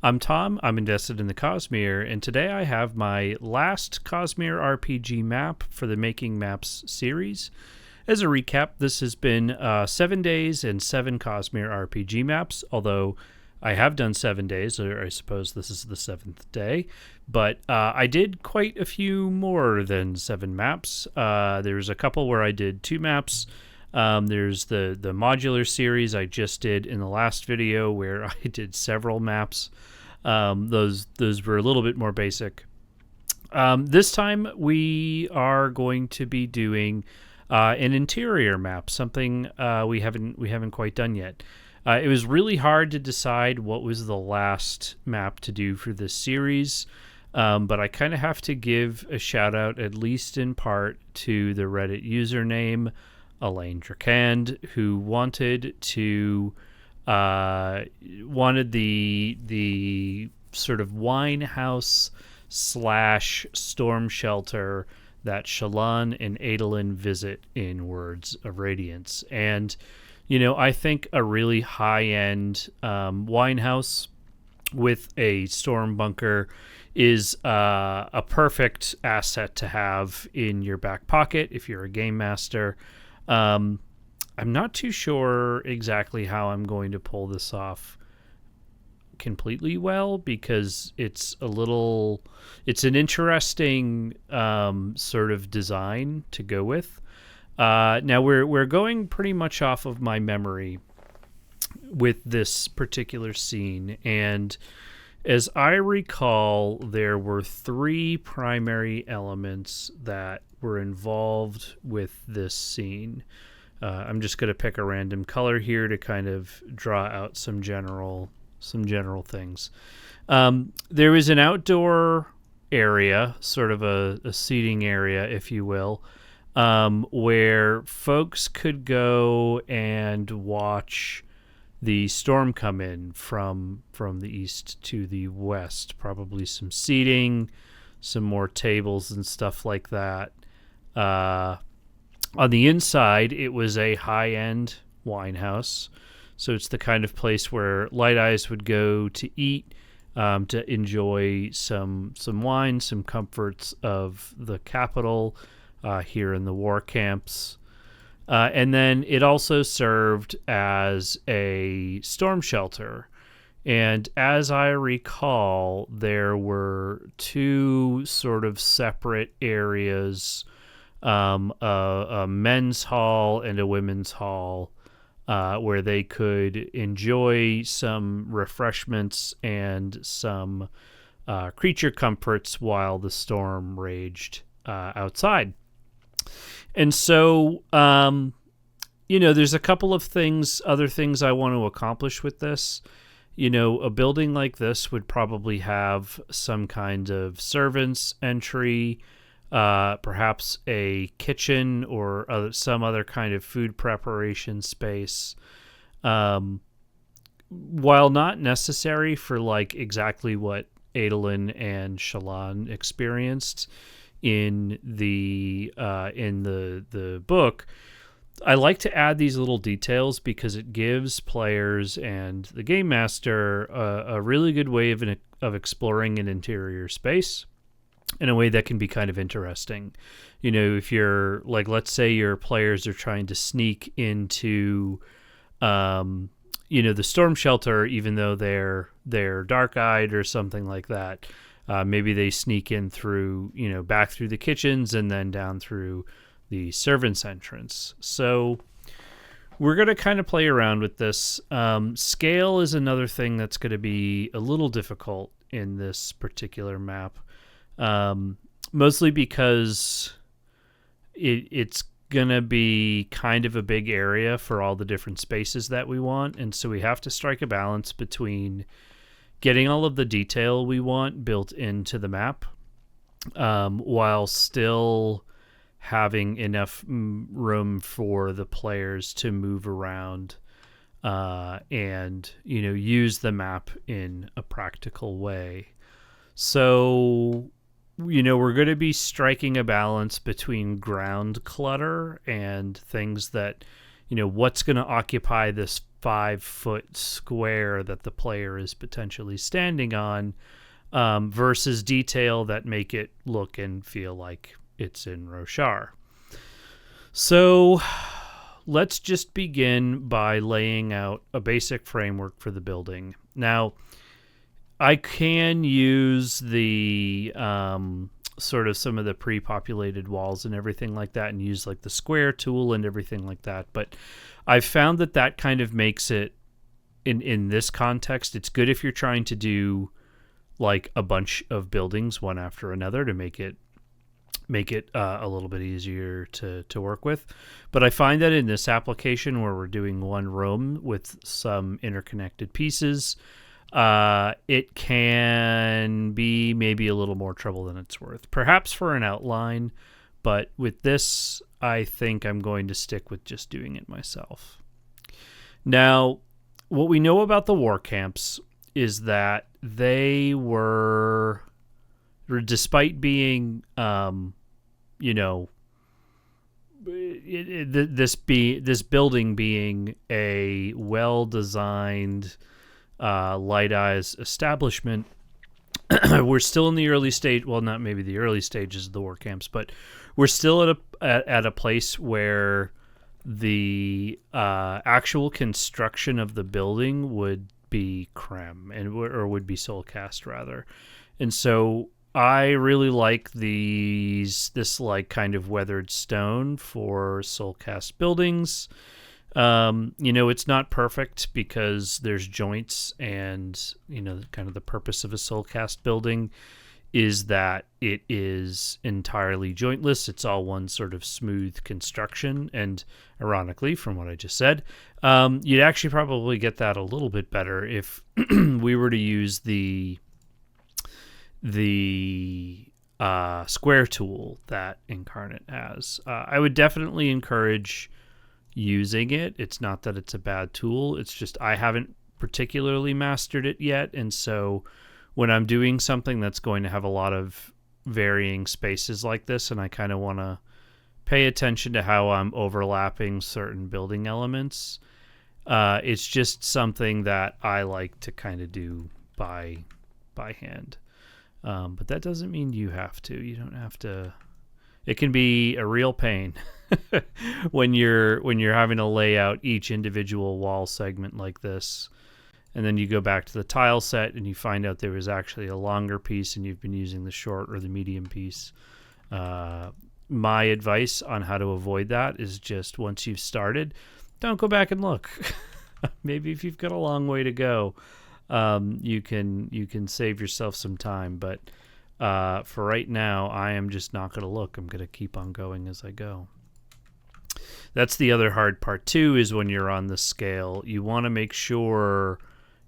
I'm Tom. I'm invested in the Cosmere, and today I have my last Cosmere RPG map for the Making Maps series. As a recap, this has been 7 days and 7 Cosmere RPG maps, although I have done 7 days, or I suppose this is the 7th day. But I did quite a few more than 7 maps. There's a couple where I did 2 maps. There's the modular series I just did in the last video where I did several maps. Those were a little bit more basic. This time we are going to be doing an interior map, something we haven't quite done yet. It was really hard to decide what was the last map to do for this series, but I kind of have to give a shout out, at least in part, to the Reddit username ElayneTrakand, who wanted the sort of Winehouse / storm shelter that Shallan and Adolin visit in Words of Radiance. And, you know, I think a really high-end Winehouse with a storm bunker is a perfect asset to have in your back pocket if you're a game master. I'm not too sure exactly how I'm going to pull this off completely well, because it's an interesting sort of design to go with. Now we're going pretty much off of my memory with this particular scene, and as I recall, there were 3 primary elements that were involved with this scene. I'm just going to pick a random color here to kind of draw out some general things. There was an outdoor area, sort of a seating area, if you will, where folks could go and watch the storm come in from the east to the west. Probably some seating, some more tables and stuff like that. On the inside, it was a high-end wine house. So it's the kind of place where Light Eyes would go to eat, to enjoy some wine, some comforts of the capital here in the war camps. And then it also served as a storm shelter. And as I recall, there were 2 sort of separate areas, a men's hall and a women's hall, where they could enjoy some refreshments and some creature comforts while the storm raged outside. And so, there's a couple of other things I want to accomplish with this. You know, a building like this would probably have some kind of servants entry, perhaps a kitchen or some other kind of food preparation space. While not necessary for like exactly what Adolin and Shallan experienced in the book, I like to add these little details because it gives players and the game master a really good way of exploring an interior space in a way that can be kind of interesting. You know, if you're like, let's say your players are trying to sneak into, the storm shelter, even though they're dark-eyed or something like that. Maybe they sneak in through, back through the kitchens and then down through the servants' entrance. So we're going to kind of play around with this. Scale is another thing that's going to be a little difficult in this particular map. Mostly because it's going to be kind of a big area for all the different spaces that we want. And so we have to strike a balance between getting all of the detail we want built into the map, while still having enough room for the players to move around and, use the map in a practical way. So, we're going to be striking a balance between ground clutter and things that, what's going to occupy this 5-foot square that the player is potentially standing on, versus detail that make it look and feel like it's in Roshar. So let's just begin by laying out a basic framework for the building. Now, I can use the sort of some of the pre-populated walls and everything like that and use like the square tool and everything like that. But I've found that kind of makes it, in this context, it's good if you're trying to do like a bunch of buildings one after another to make it a little bit easier to work with. But I find that in this application where we're doing one room with some interconnected pieces, it can be maybe a little more trouble than it's worth. Perhaps for an outline, but with this, I think I'm going to stick with just doing it myself. Now, what we know about the war camps is that they were, despite being, this building being a well-designed Light Eyes establishment, we're still in the early stage. Well, not maybe the early stages of the war camps, but we're still at a place where the actual construction of the building would be creme or would be soulcast rather. And so I really like this like kind of weathered stone for soulcast buildings. It's not perfect because there's joints, and kind of the purpose of a soulcast building is that it is entirely jointless. It's all one sort of smooth construction. And ironically, from what I just said, you'd actually probably get that a little bit better if we were to use the square tool that Inkarnate has. I would definitely encourage using it. It's not that it's a bad tool. It's just I haven't particularly mastered it yet. And so when I'm doing something that's going to have a lot of varying spaces like this, and I kind of want to pay attention to how I'm overlapping certain building elements, it's just something that I like to kind of do by hand. But that doesn't mean you have to. You don't have to. It can be a real pain when you're having to lay out each individual wall segment like this, and then you go back to the tile set and you find out there was actually a longer piece and you've been using the short or the medium piece. My advice on how to avoid that is just once you've started, don't go back and look. Maybe if you've got a long way to go, you can save yourself some time. But for right now, I am just not going to look. I'm going to keep on going as I go. That's the other hard part too, is when you're on the scale, you want to make sure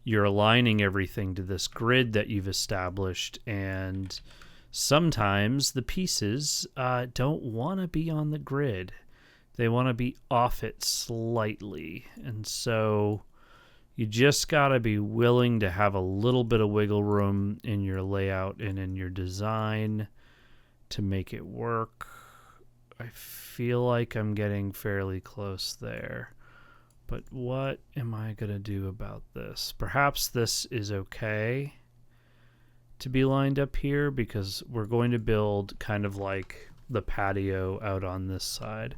you're aligning everything to this grid that you've established. And sometimes the pieces don't want to be on the grid. They want to be off it slightly. And so you just got to be willing to have a little bit of wiggle room in your layout and in your design to make it work. I feel like I'm getting fairly close there. But what am I going to do about this? Perhaps this is okay to be lined up here because we're going to build kind of like the patio out on this side.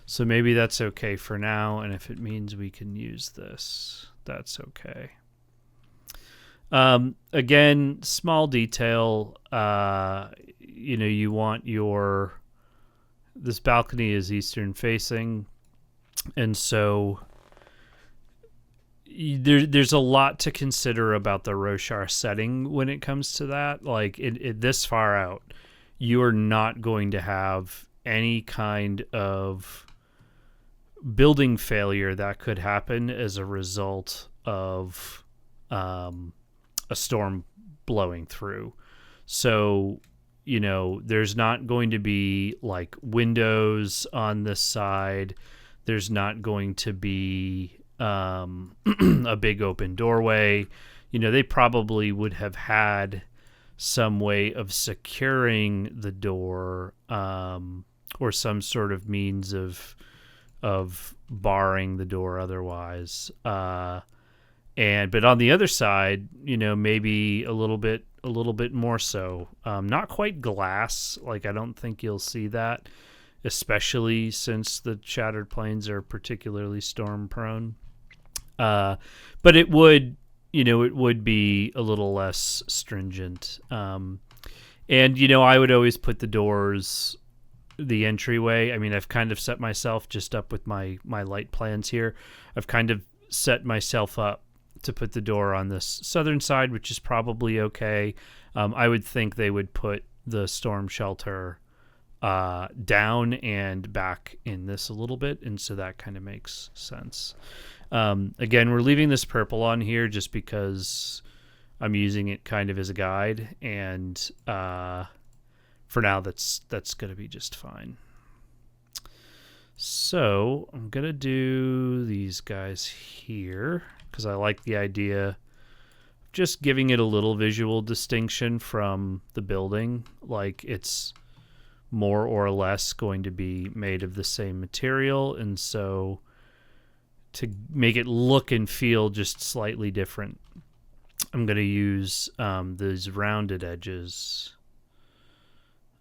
So maybe that's okay for now, and if it means we can use this, that's okay. Again, small detail, you want this balcony is eastern facing, and so there's a lot to consider about the Roshar setting when it comes to that. Like this far out, you are not going to have any kind of building failure that could happen as a result of a storm blowing through. So, there's not going to be like windows on this side. There's not going to be a big open doorway. They probably would have had some way of securing the door or some sort of means of of barring the door otherwise. But on the other side, maybe a little bit more so. Not quite glass. Like, I don't think you'll see that, especially since the Shattered Plains are particularly storm prone. But it would be a little less stringent. And I would always put the doors, the entryway. I mean, I've kind of set myself just up with my light plans here. I've kind of set myself up to put the door on this southern side, which is probably okay. I would think they would put the storm shelter down and back in this a little bit, and so that kind of makes sense. Again, we're leaving this purple on here just because I'm using it kind of as a guide, and for now that's going to be just fine. So I'm going to do these guys here because I like the idea of just giving it a little visual distinction from the building. Like, it's more or less going to be made of the same material, and so to make it look and feel just slightly different, I'm going to use these rounded edges.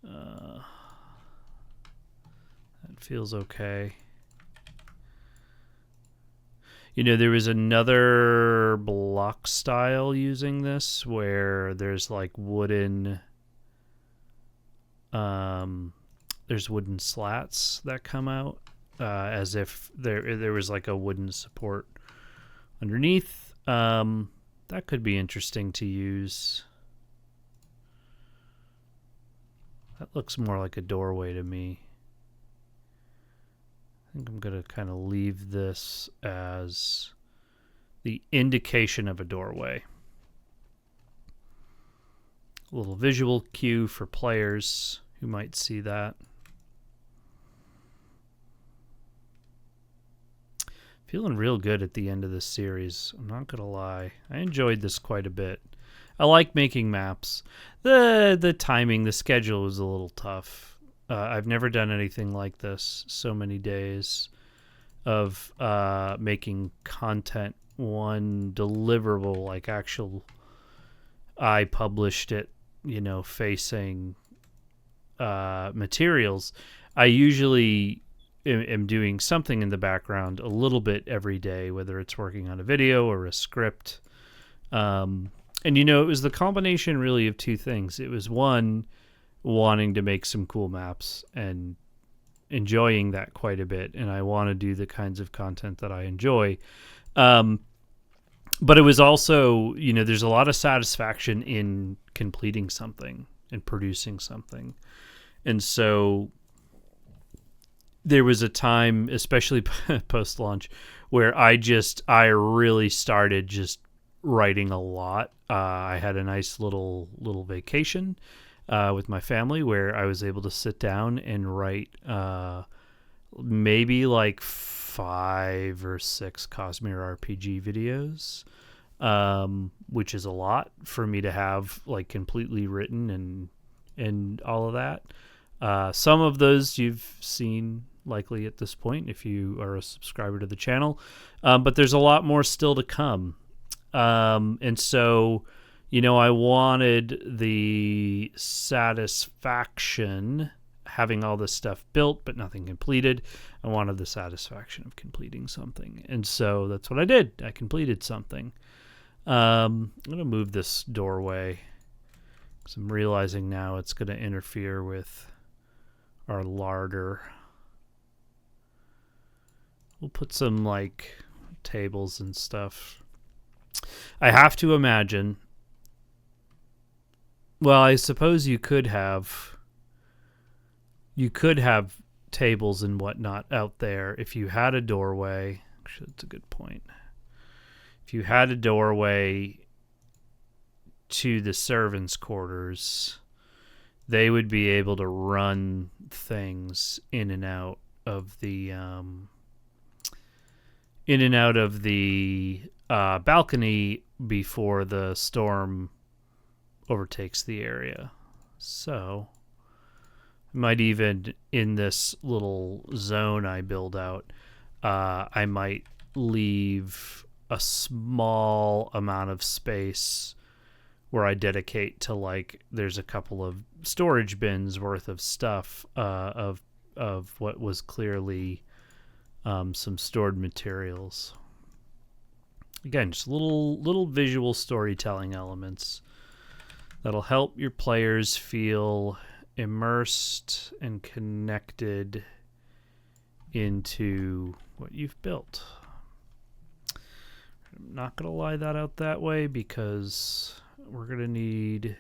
That feels okay. There was another block style using this where there's like wooden there's wooden slats that come out as if there was like a wooden support underneath. That could be interesting to use. That looks more like a doorway to me. I think I'm going to kind of leave this as the indication of a doorway. A little visual cue for players who might see that. Feeling real good at the end of this series. I'm not going to lie. I enjoyed this quite a bit. I like making maps. The timing, the schedule was a little tough. I've never done anything like this. So many days of making content, one deliverable, like actual. I published it, facing materials. I usually am doing something in the background a little bit every day, whether it's working on a video or a script. And it was the combination really of two things. It was one, wanting to make some cool maps and enjoying that quite a bit, and I want to do the kinds of content that I enjoy. But it was also, there's a lot of satisfaction in completing something and producing something. And so there was a time, especially post-launch, where I really started just writing a lot. I had a nice little vacation with my family where I was able to sit down and write maybe like 5 or 6 Cosmere RPG videos, which is a lot for me to have like completely written and all of that. Some of those you've seen likely at this point if you are a subscriber to the channel, but there's a lot more still to come. And so, I wanted the satisfaction having all this stuff built, but nothing completed. I wanted the satisfaction of completing something. And so that's what I did. I completed something. I'm going to move this doorway because I'm realizing now it's going to interfere with our larder. We'll put some like tables and stuff. I have to imagine. Well, I suppose you could have tables and whatnot out there if you had a doorway. Actually, that's a good point. If you had a doorway to the servants' quarters, they would be able to run things in and out of the balcony before the storm overtakes the area. So Might even, in this little zone I build out, I might leave a small amount of space where I dedicate to, like, there's a couple of storage bins worth of stuff, of what was clearly some stored materials. Again, just little visual storytelling elements that'll help your players feel immersed and connected into what you've built. I'm not going to lie that out that way because we're going to need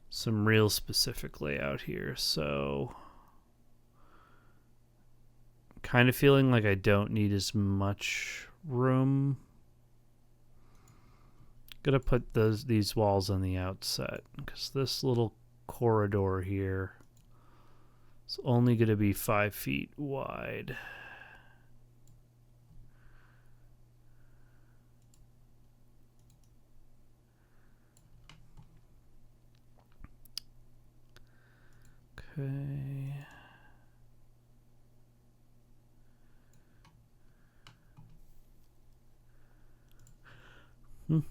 some real specific layout here. So kind of feeling like I don't need as much room. Gonna put these walls on the outset because this little corridor here is only gonna be 5 feet wide. Okay. You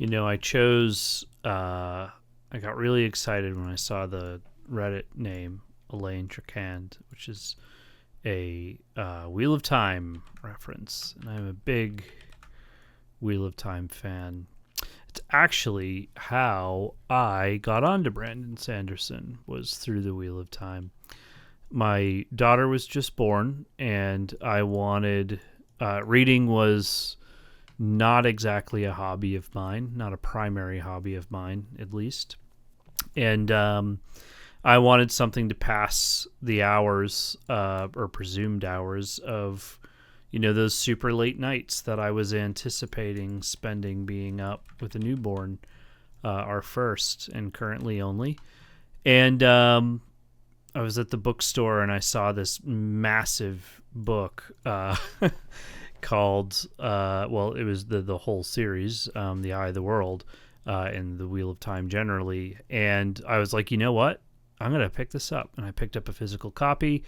know, I chose, I got really excited when I saw the Reddit name, ElayneTrakand, which is a Wheel of Time reference. And I'm a big Wheel of Time fan. It's actually how I got onto Brandon Sanderson, was through the Wheel of Time. My daughter was just born, and I wanted, reading was not exactly a hobby of mine, not a primary hobby of mine, at least. And I wanted something to pass the hours, or presumed hours of, you know, those super late nights that I was anticipating spending being up with a newborn, our first and currently only. And I was at the bookstore and I saw this massive book called, well, it was the whole series, The Eye of the World, and the Wheel of Time generally. And I was like, you know what? I'm going to pick this up. And I picked up a physical copy.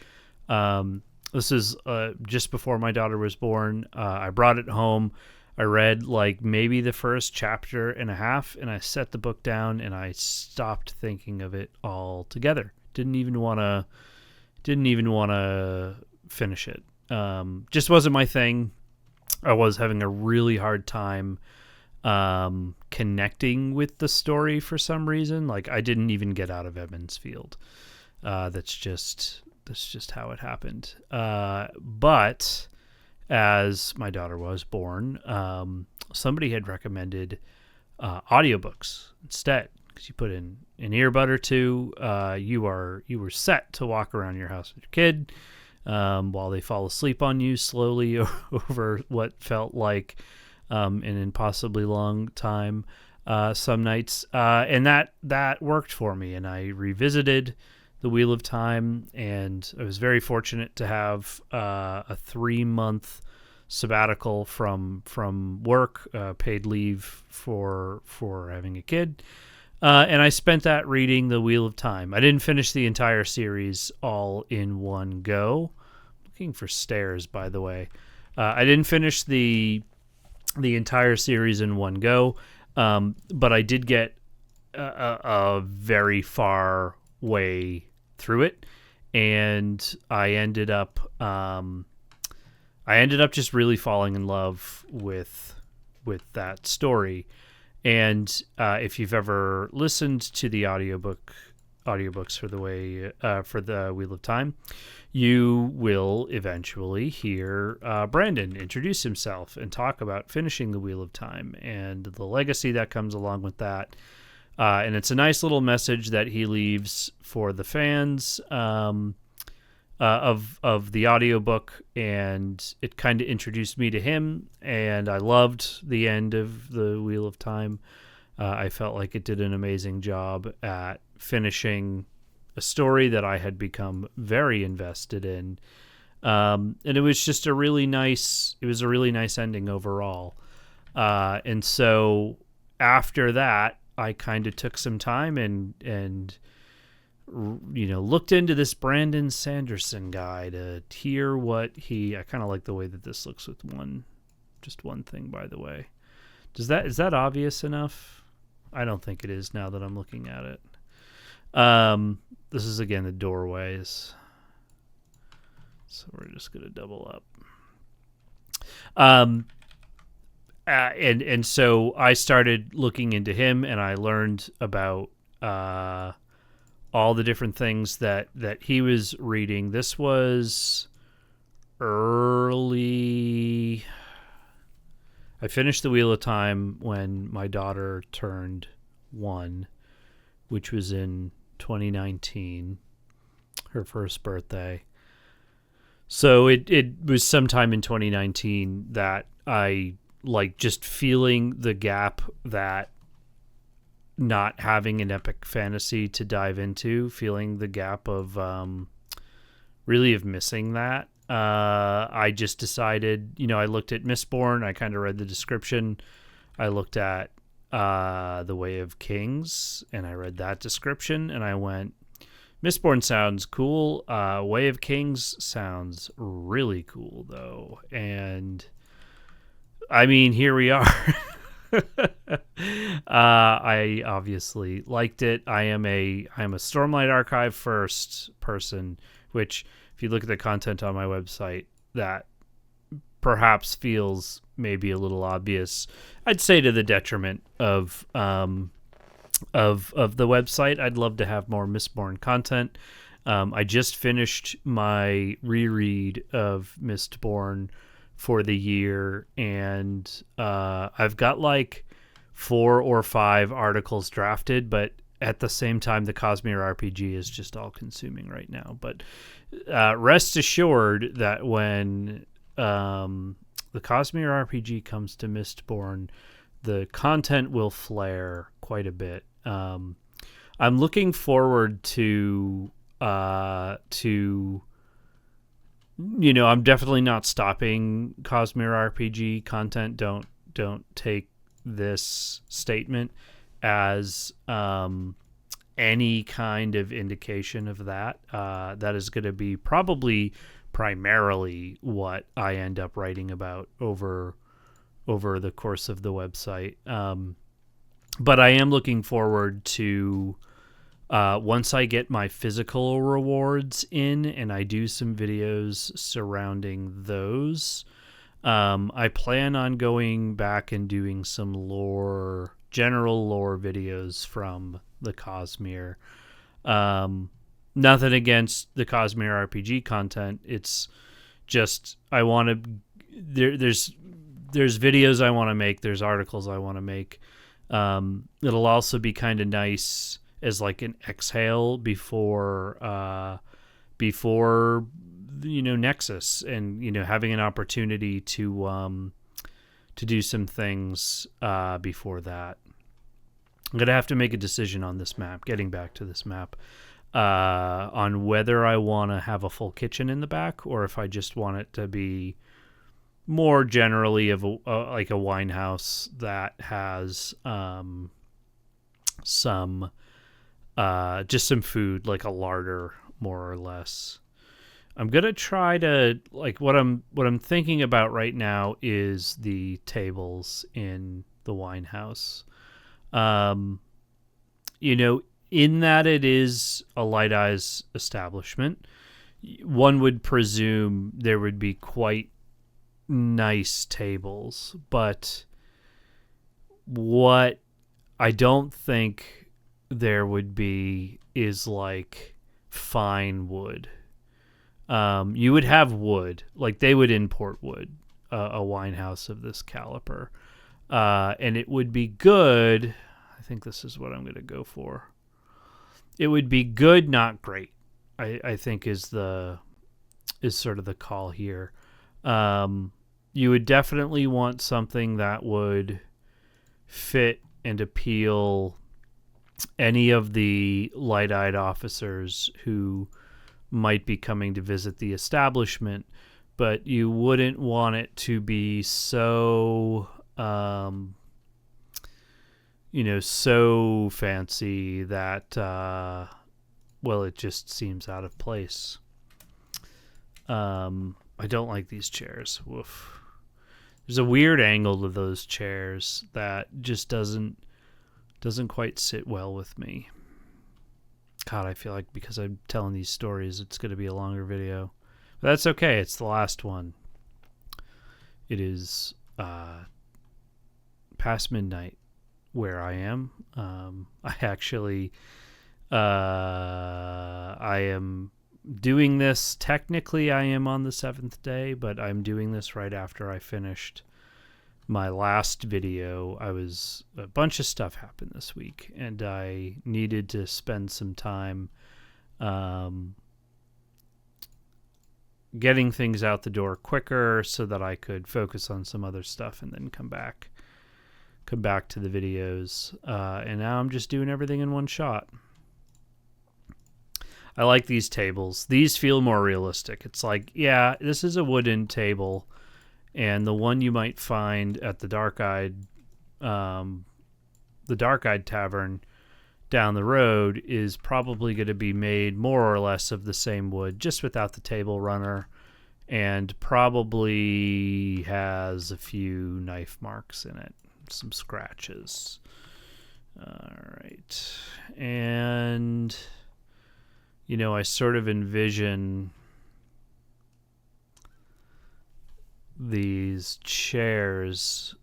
This is just before my daughter was born. I brought it home. I read like maybe the first chapter and a half, and I set the book down and I stopped thinking of it altogether. Didn't even want to finish it. Just wasn't my thing. I was having a really hard time connecting with the story for some reason. Like, I didn't even get out of Emmons Field. That's just how it happened. But as my daughter was born, somebody had recommended audiobooks instead. Because you put in an earbud or two, you were set to walk around your house with your kid while they fall asleep on you slowly over what felt like an impossibly long time some nights. And that worked for me. And I revisited the Wheel of Time, and I was very fortunate to have a 3-month sabbatical from work, paid leave for having a kid. And I spent that reading the Wheel of Time. I didn't finish the entire series all in one go. Looking for stairs, by the way. I didn't finish the entire series in one go, but I did get a very far way through it, and I ended up just really falling in love with that story. And if you've ever listened to the audiobooks for the Wheel of Time, you will eventually hear Brandon introduce himself and talk about finishing the Wheel of Time and the legacy that comes along with that. And it's a nice little message that he leaves for the fans of the audiobook, and it kind of introduced me to him, and I loved the end of the Wheel of Time. I felt like it did an amazing job at finishing a story that I had become very invested in. And it was just a really nice ending overall. And so after that, I kind of took some time and looked into this Brandon Sanderson guy to hear what I kind of like the way that this looks with just one thing, by the way. Is that obvious enough? I don't think it is now that I'm looking at it. This is again the doorways. So we're just going to double up. And so I started looking into him, and I learned about all the different things that he was reading. This was early. I finished the Wheel of Time when my daughter turned 1, which was in 2019, her first birthday. So it was sometime in 2019 that I just feeling the gap that not having an epic fantasy to dive into, feeling the gap of really of missing that. I just decided, I looked at Mistborn. I kind of read the description. I looked at The Way of Kings, and I read that description, and I went, Mistborn sounds cool. Way of Kings sounds really cool, though. And I mean, here we are. I obviously liked it. I am a Stormlight Archive first person, which, if you look at the content on my website, that perhaps feels maybe a little obvious. I'd say to the detriment of the website. I'd love to have more Mistborn content. I just finished my reread of Mistborn for the year, and I've got 4 or 5 articles drafted, but at the same time, the Cosmere RPG is just all consuming right now. But rest assured that when the Cosmere RPG comes to Mistborn, the content will flare quite a bit. I'm looking forward to I'm definitely not stopping Cosmere RPG content. Don't take this statement as any kind of indication of that. That is going to be probably primarily what I end up writing about over the course of the website. But I am looking forward to once I get my physical rewards in and I do some videos surrounding those. I plan on going back and doing some general lore videos from the Cosmere. Nothing against the Cosmere RPG content. It's just I want to. There's videos I want to make. There's articles I want to make. It'll also be kind of nice as an exhale before Nexus, and having an opportunity to do some things before that. I'm gonna have to make a decision on this map. Getting back to this map, on whether I want to have a full kitchen in the back or if I just want it to be more generally of a Winehouse that has some just some food, like a larder, more or less. I'm gonna try to what I'm thinking about right now is the tables in the Winehouse. In that it is a Light Eyes establishment, one would presume there would be quite nice tables, but what I don't think there would be is fine wood. You would have wood, they would import wood, a Winehouse of this caliber, and it would be good. I think this is what I'm going to go for. It would be good, not great, I think is sort of the call here. You would definitely want something that would fit and appeal any of the light-eyed officers who might be coming to visit the establishment, but you wouldn't want it to be so so fancy that, well, it just seems out of place. I don't like these chairs. Woof. There's a weird angle to those chairs that just doesn't quite sit well with me. God, I feel like because I'm telling these stories, it's going to be a longer video. But that's okay. It's the last one. It is past midnight where I am. I actually, I am doing this. Technically, I am on the 7th day, but I'm doing this right after I finished my last video. A bunch of stuff happened this week, and I needed to spend some time getting things out the door quicker so that I could focus on some other stuff and then come back to the videos. And now I'm just doing everything in one shot. I like these tables. These feel more realistic. It's like, yeah, this is a wooden table, and the one you might find at the Dark-Eyed Tavern down the road is probably going to be made more or less of the same wood, just without the table runner, and probably has a few knife marks in it, some scratches. All right. And, I sort of envision these chairs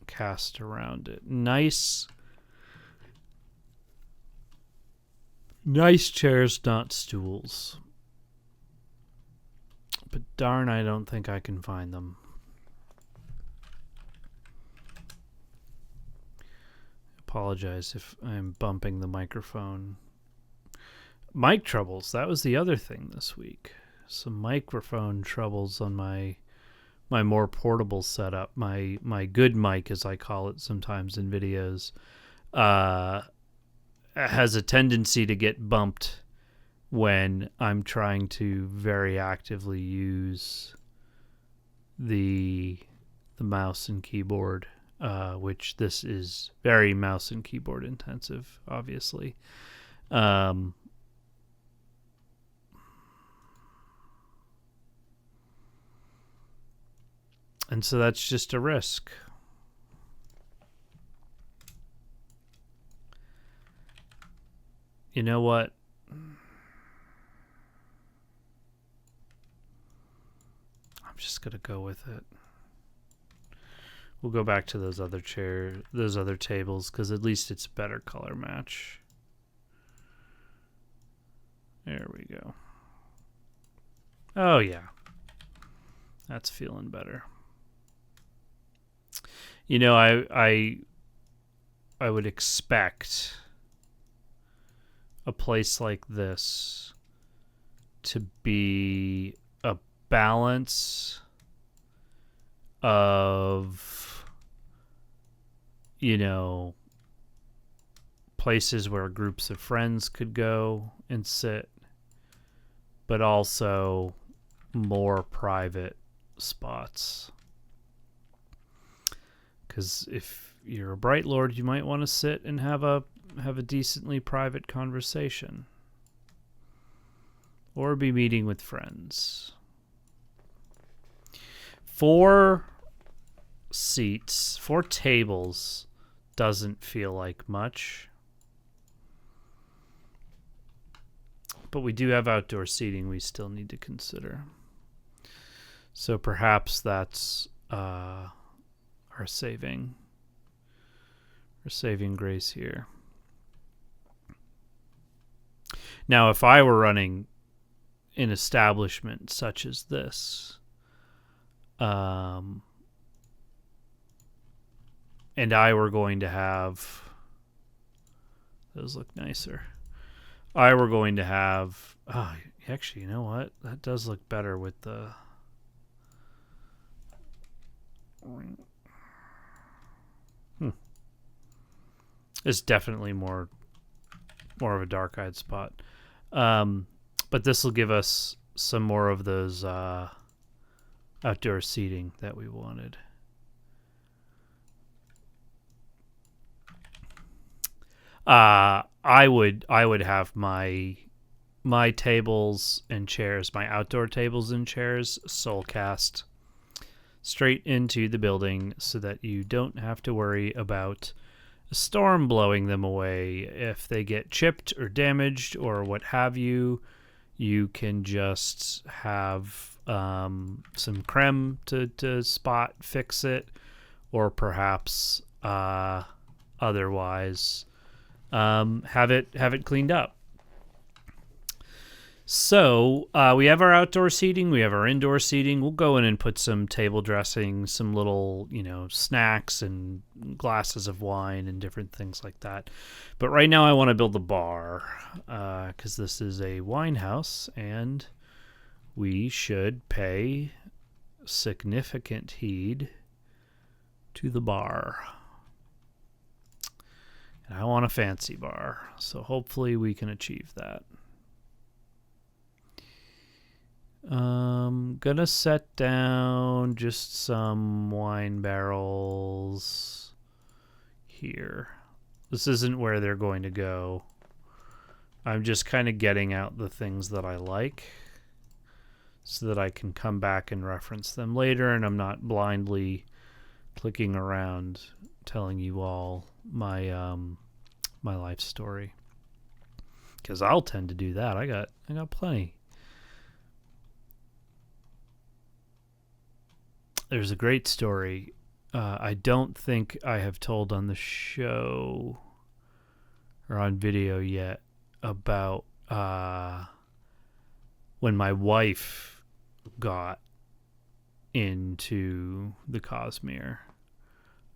cast around it. Nice chairs, not stools. But darn, I don't think I can find them. Apologize if I'm bumping the microphone. Mic troubles. That was the other thing this week. Some microphone troubles on my more portable setup. My good mic, as I call it sometimes in videos, has a tendency to get bumped when I'm trying to very actively use the mouse and keyboard, which this is very mouse and keyboard intensive, obviously. And so that's just a risk. You know what? I'm just going to go with it. We'll go back to those other tables, because at least it's a better color match. There we go. Oh, yeah. That's feeling better. I would expect a place like this to be a balance of, places where groups of friends could go and sit, but also more private spots. Because if you're a Bright Lord, you might want to sit and have a decently private conversation, or be meeting with friends. 4 tables doesn't feel like much, but we do have outdoor seating we still need to consider. So perhaps that's our saving grace here. Now, if I were running an establishment such as this, and I were going to have, those look nicer. I were going to have, actually, you know what? That does look better with the, it's definitely more of a dark-eyed spot. But this will give us some more of those outdoor seating that we wanted. I would have my tables and chairs, my outdoor tables and chairs, soul cast straight into the building so that you don't have to worry about a storm blowing them away. If they get chipped or damaged or what have you, you can just have some creme to spot fix it, or perhaps otherwise have it cleaned up. So we have our outdoor seating, we have our indoor seating. We'll go in and put some table dressing, some little, snacks and glasses of wine and different things like that. But right now I want to build the bar because this is a wine house and we should pay significant heed to the bar. And I want a fancy bar, so hopefully we can achieve that. Gonna set down just some wine barrels here. This isn't where they're going to go. I'm just kind of getting out the things that I like so that I can come back and reference them later, and I'm not blindly clicking around telling you all my my life story, because I'll tend to do that. I got plenty. There's a great story I don't think I have told on the show or on video yet about when my wife got into the Cosmere.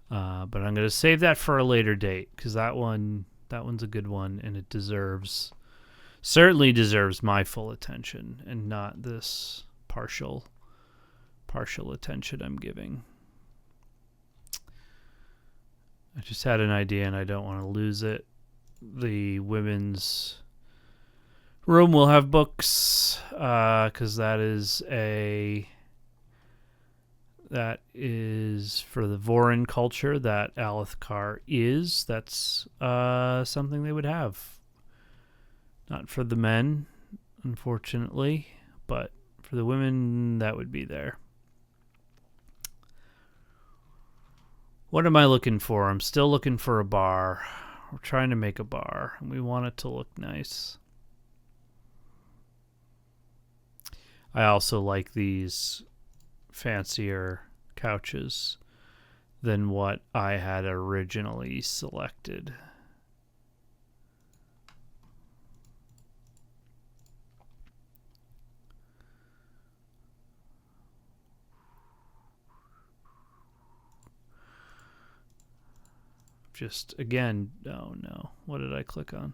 But I'm going to save that for a later date because that one's a good one, and it certainly deserves my full attention and not this partial attention I'm giving. I just had an idea and I don't want to lose it. The women's room will have books because that is for the Vorin culture that Alethi is. That's something they would have. Not for the men, unfortunately, but for the women, that would be there. What am I looking for? I'm still looking for a bar. We're trying to make a bar, and we want it to look nice. I also like these fancier couches than what I had originally selected. Just again, oh no, what did I click on?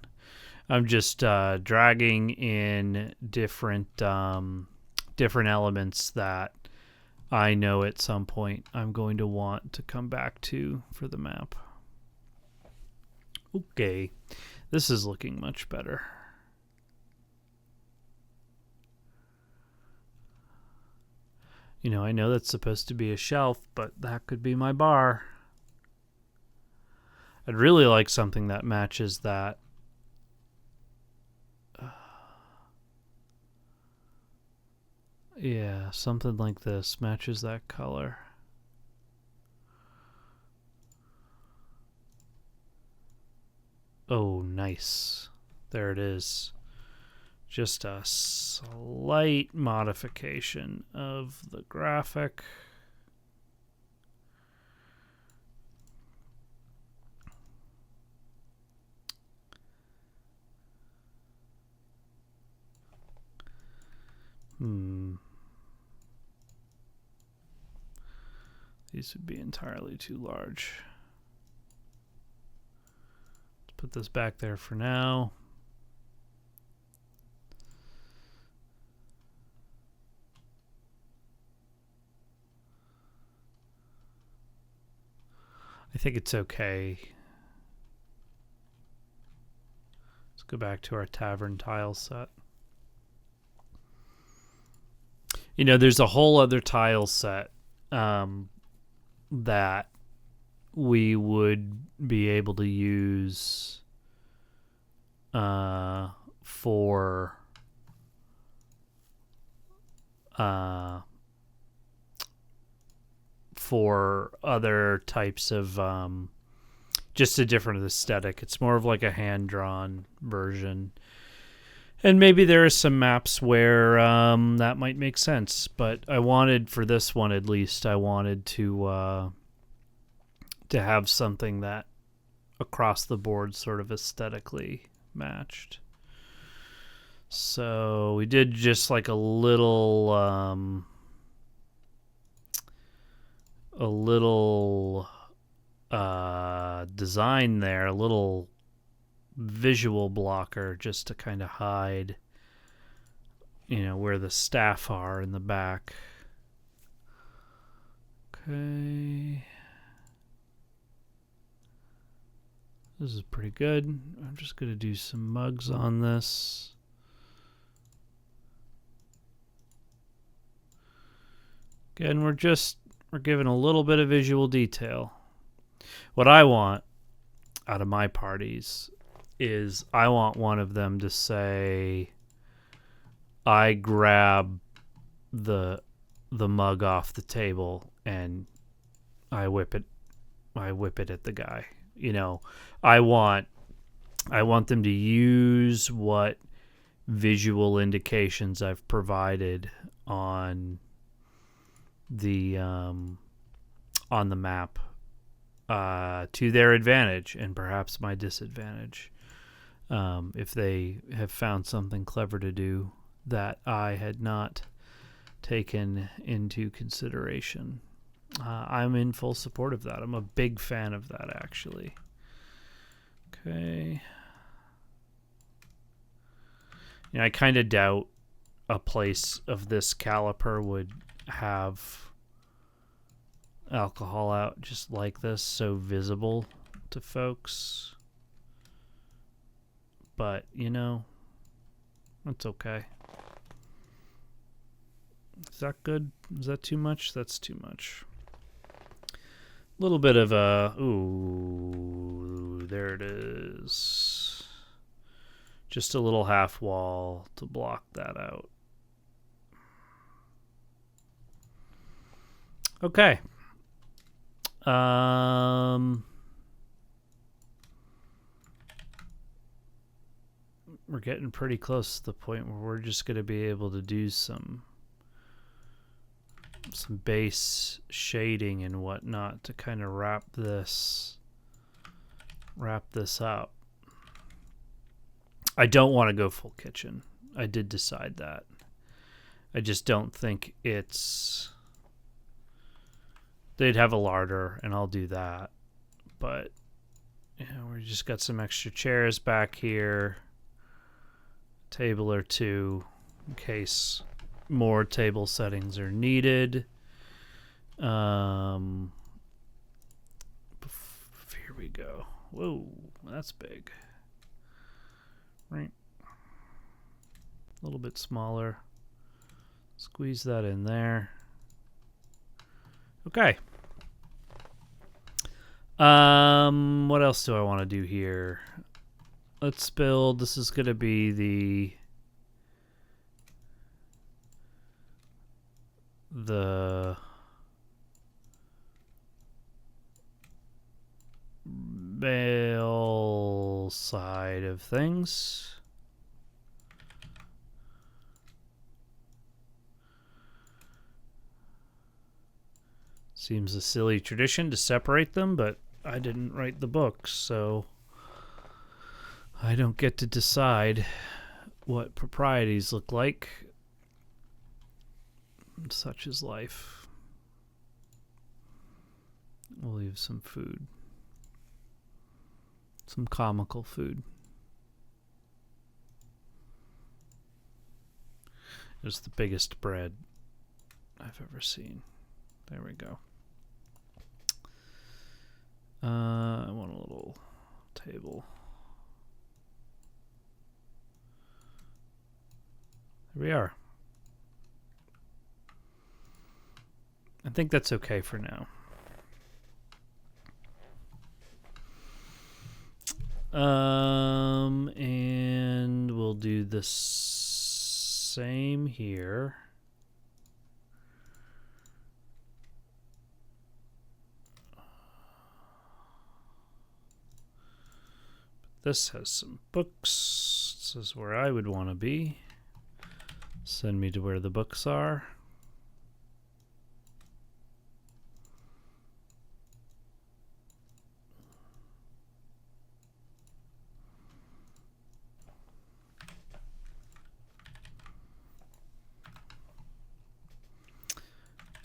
I'm just dragging in different elements that I know at some point I'm going to want to come back to for the map. Okay, this is looking much better. I know that's supposed to be a shelf, but that could be my bar. I'd really like something that matches that. Yeah, something like this matches that color. Oh, nice. There it is. Just a slight modification of the graphic. These would be entirely too large. Let's put this back there for now. I think it's okay. Let's go back to our tavern tile set. There's a whole other tile set that we would be able to use for other types of just a different aesthetic. It's more of like a hand-drawn version. And maybe there are some maps where that might make sense. But I wanted, for this one at least, I wanted to have something that across the board sort of aesthetically matched. So we did just like a little design there, a little visual blocker just to kind of hide, where the staff are in the back. Okay. This is pretty good. I'm just going to do some mugs on this. Again, we're giving a little bit of visual detail. What I want out of my parties is I want one of them to say, I grab the mug off the table and I whip it at the guy. I want them to use what visual indications I've provided on the map to their advantage and perhaps my disadvantage. If they have found something clever to do that I had not taken into consideration. I'm in full support of that. I'm a big fan of that, actually. Okay. I kind of doubt a place of this caliper would have alcohol out just like this, so visible to folks. But, that's okay. Is that good? Is that too much? That's too much. A little bit of ooh, there it is. Just a little half wall to block that out. Okay. We're getting pretty close to the point where we're just going to be able to do some base shading and whatnot to kind of wrap this up. I don't want to go full kitchen. I did decide that. I just don't think it's... They'd have a larder, and I'll do that. But, we just got some extra chairs back here. Table or two, in case more table settings are needed. Here we go. Whoa, that's big. Right. A little bit smaller. Squeeze that in there. Okay. What else do I want to do here? Let's build. This is going to be the male side of things. Seems a silly tradition to separate them, but I didn't write the book, so I don't get to decide what proprieties look like. Such is life. We'll leave some food. Some comical food. It's the biggest bread I've ever seen. There we go. I want a little table. Here we are. I think that's okay for now. And do the same here. This has some books. This is where I would want to be. Send me to where the books are.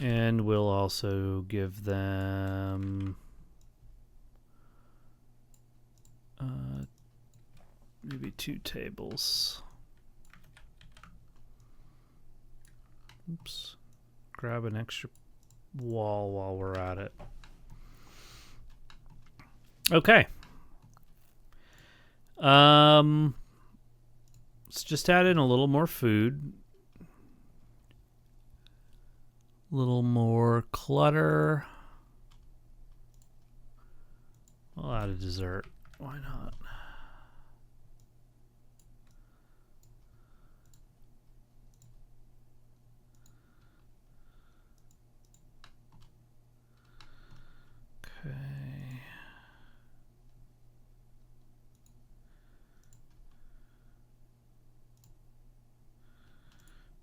And we'll also give them maybe 2 tables. Oops. Grab an extra wall while we're at it. Okay. Let's just add in a little more food. A little more clutter. I'll add a dessert. Why not? Okay.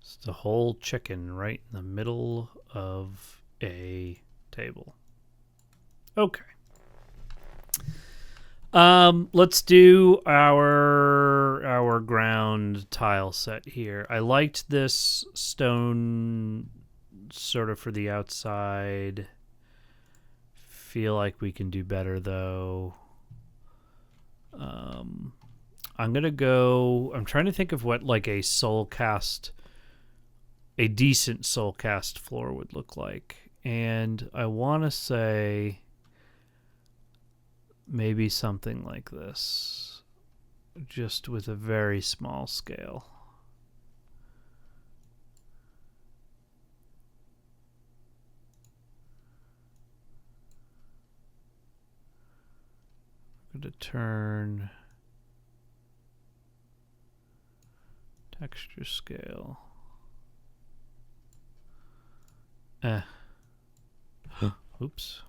Just a whole chicken right in the middle of a table. Okay. Let's do our ground tile set here. I liked this stone sort of for the outside. Feel like we can do better though. I'm gonna go. I'm trying to think of what like a decent soul cast floor would look like, and I want to say maybe something like this, just with a very small scale. I'm going to turn texture scale. Oops.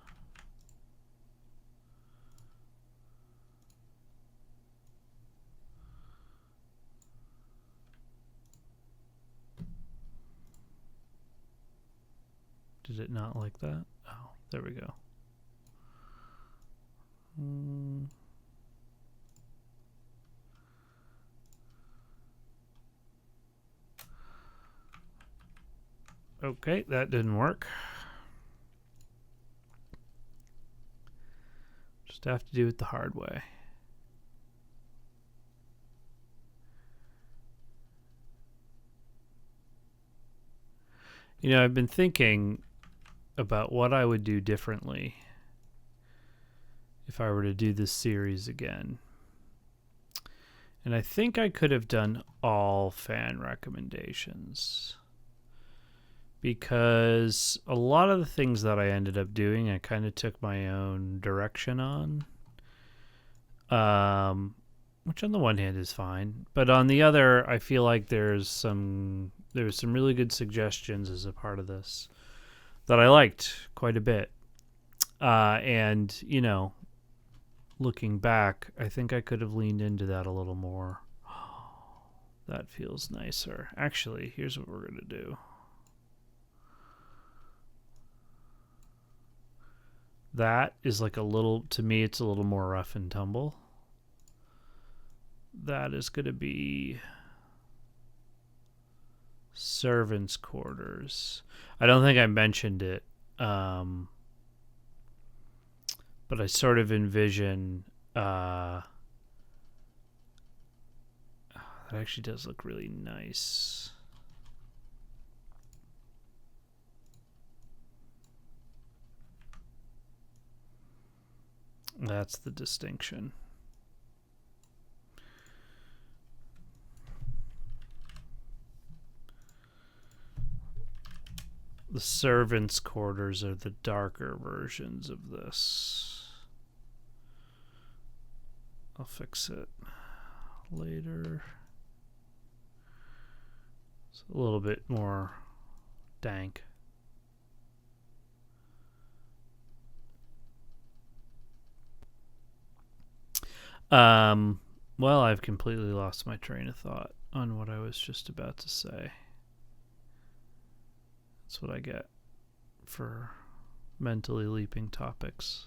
Did it not like that? Oh, there we go. Okay, that didn't work. Just have to do it the hard way. You know, I've been thinking about what I would do differently if I were to do this series again. And I think I could have done all fan recommendations, because a lot of the things that I ended up doing, I kind of took my own direction on, which on the one hand is fine, but on the other, I feel like there's some really good suggestions as a part of this that I liked quite a bit. And, you know, looking back, I think I could have leaned into that a little more. That feels nicer. Actually, here's what we're going to do. That is like a little, to me, it's a little more rough and tumble. That is going to be servants' quarters. I don't think I mentioned it, but I sort of envision that actually does look really nice. That's the distinction. The servants' quarters are the darker versions of this. I'll fix it later. It's a little bit more dank. Well, I've completely lost my train of thought on what I was just about to say. That's what I get for mentally leaping topics.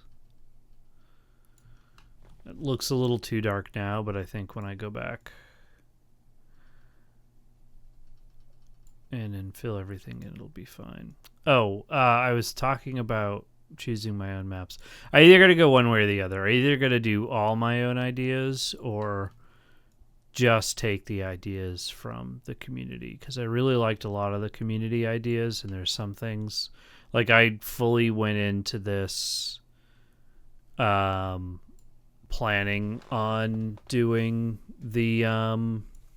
It looks a little too dark now, but I think when I go back and fill everything in, it'll be fine. I was talking about choosing my own maps. I either got to go one way or the other. I either got to do all my own ideas or just take the ideas from the community, because I really liked a lot of the community ideas, and there's some things like I fully went into this planning on doing the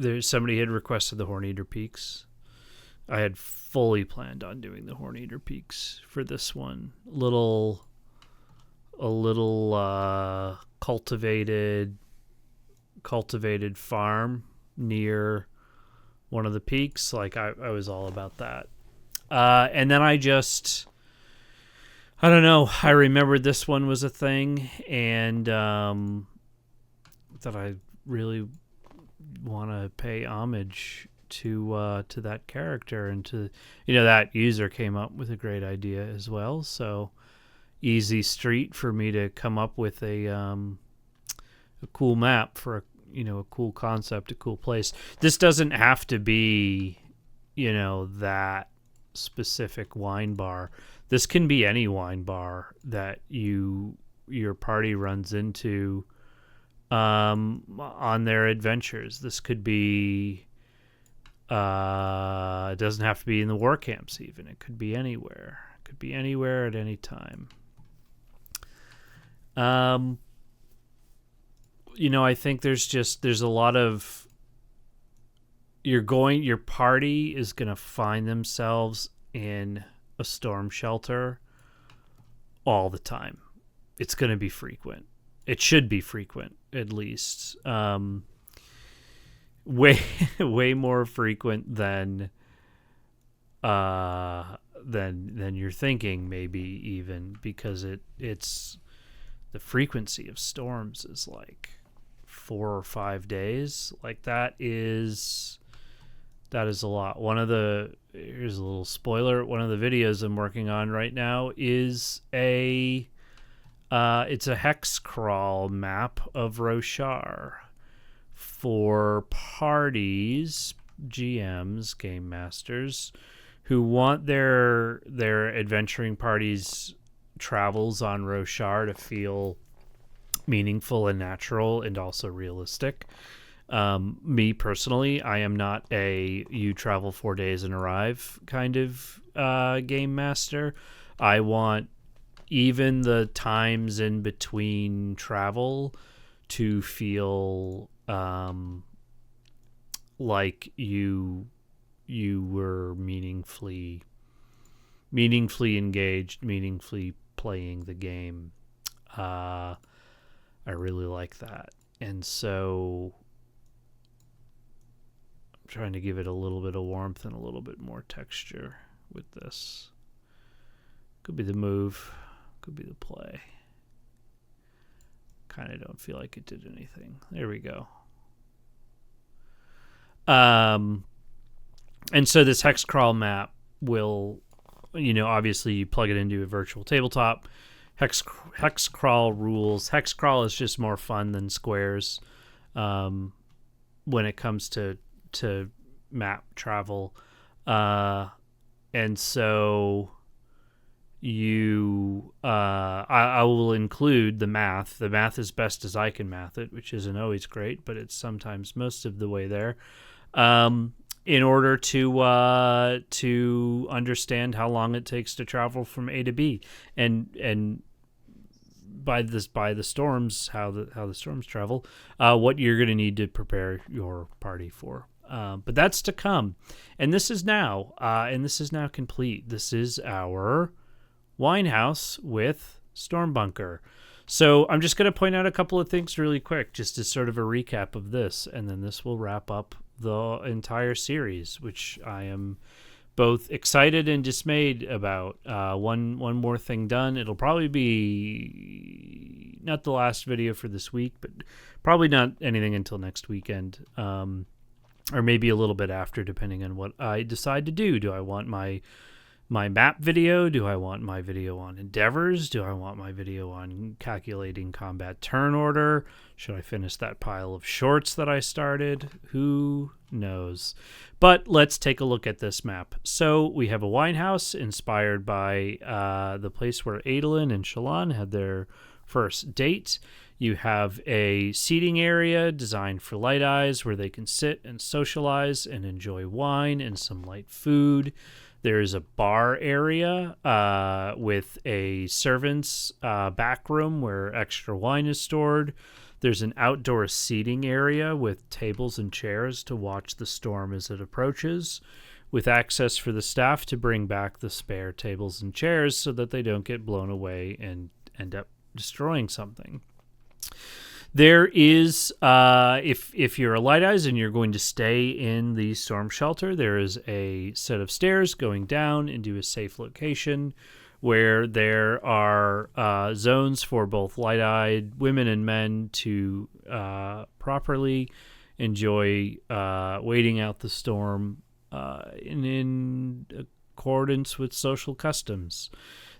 there's somebody had requested the Horneater Peaks. I had fully planned on doing the Horneater Peaks for this one. A little cultivated farm near one of the peaks. Like I was all about that. And then I don't know. I remembered this one was a thing, and that I really want to pay homage to that character, and to, that user came up with a great idea as well. So easy street for me to come up with a cool map for a cool concept, a cool place. This doesn't have to be that specific wine bar. This can be any wine bar that your party runs into on their adventures. This could be it doesn't have to be in the war camps even. It could be anywhere. It could be anywhere at any time. I think there's a lot of your party is going to find themselves in a storm shelter all the time. It's going to be frequent. It should be frequent, at least. Way more frequent than you're thinking, maybe, even, because it's the frequency of storms is like 4 or 5 days. Like that is a lot. Here's a little spoiler. One of the videos I'm working on right now is it's a hex crawl map of Roshar for parties, GMs, game masters, who want their adventuring parties' travels on Roshar to feel meaningful and natural and also realistic. Me personally, I am not a you travel 4 days and arrive kind of game master. I want even the times in between travel to feel like you were meaningfully engaged, meaningfully playing the game. I really like that, and so I'm trying to give it a little bit of warmth and a little bit more texture with this. Could be the move, could be the play. Kind of don't feel like it did anything. There we go. And so this hex crawl map will, obviously you plug it into a virtual tabletop. Hex crawl rules. Hex crawl is just more fun than squares when it comes to map travel. And so I will include the math. The math is best as I can math it, which isn't always great, but it's sometimes most of the way there. In order to understand how long it takes to travel from A to B, and by the storms, how the storms travel, what you're going to need to prepare your party for. But that's to come, and this is now complete. This is our Winehouse with Storm Bunker. So I'm just going to point out a couple of things really quick, just as sort of a recap of this, and then this will wrap up the entire series, which I am both excited and dismayed about. One more thing done. It'll probably be not the last video for this week, but probably not anything until next weekend, or maybe a little bit after, depending on what I decide to do. Do I want my map video? Do I want my video on endeavors? Do I want my video on calculating combat turn order? Should I finish that pile of shorts that I started? Who knows? But let's take a look at this map. So we have a Winehouse inspired by the place where Adolin and Shallan had their first date. You have a seating area designed for light eyes where they can sit and socialize and enjoy wine and some light food. There's a bar area with a servant's back room where extra wine is stored. There's an outdoor seating area with tables and chairs to watch the storm as it approaches, with access for the staff to bring back the spare tables and chairs so that they don't get blown away and end up destroying something. There is, if you're a Light Eyes and you're going to stay in the storm shelter, there is a set of stairs going down into a safe location where there are zones for both light-eyed women and men to properly enjoy waiting out the storm in accordance with social customs.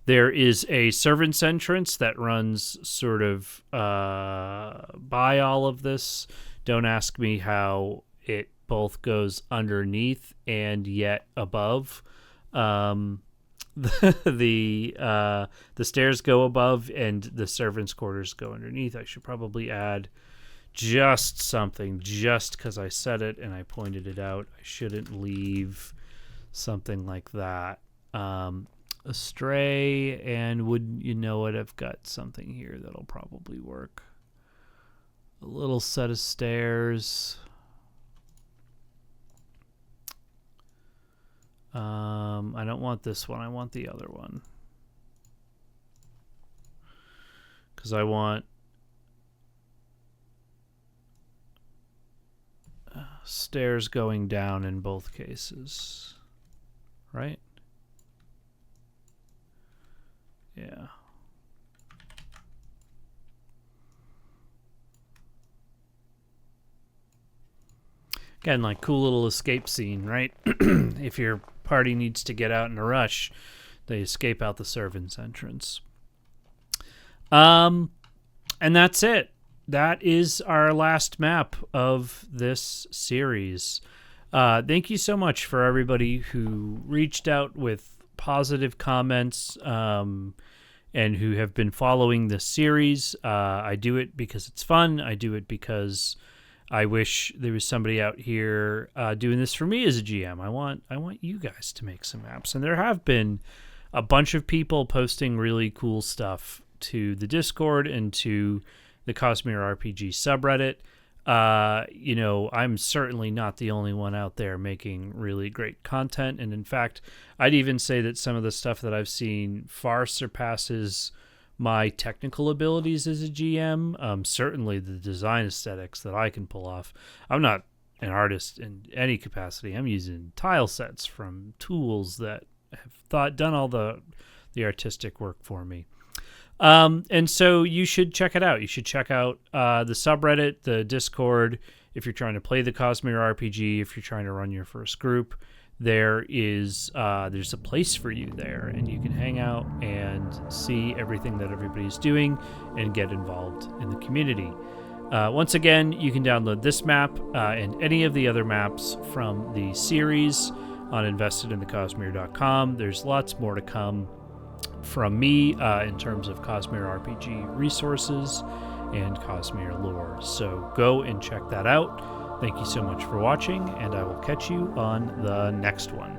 There is a servant's entrance that runs sort of by all of this. Don't ask me how it both goes underneath and yet above. The stairs go above and the servants' quarters go underneath. I should probably add just something, just because I said it and I pointed it out. I shouldn't leave something like that astray, and wouldn't you know it, I've got something here that'll probably work. A little set of stairs. I don't want this one. I want the other one. Because I want stairs going down in both cases. Right? Yeah. Again, like cool little escape scene, right? If your party needs to get out in a rush, they escape out the servant's entrance. And that's it. That is our last map of this series. Thank you so much for everybody who reached out with positive comments and who have been following this series. I do it because it's fun. I do it because I wish there was somebody out here doing this for me as a GM. I want you guys to make some maps, and there have been a bunch of people posting really cool stuff to the Discord and to the Cosmere RPG subreddit. I'm certainly not the only one out there making really great content, and in fact, I'd even say that some of the stuff that I've seen far surpasses my technical abilities as a GM. Certainly the design aesthetics that I can pull off. I'm not an artist in any capacity. I'm using tile sets from tools that have done all the artistic work for me. And so you should check it out. You should check out the subreddit, the Discord, if you're trying to play the Cosmere RPG, if you're trying to run your first group. There's a place for you there, and you can hang out and see everything that everybody's doing and get involved in the community. Once again, you can download this map and any of the other maps from the series on investedinthecosmere.com. There's lots more to come from me in terms of Cosmere RPG resources and Cosmere lore. So go and check that out. Thank you so much for watching, and I will catch you on the next one.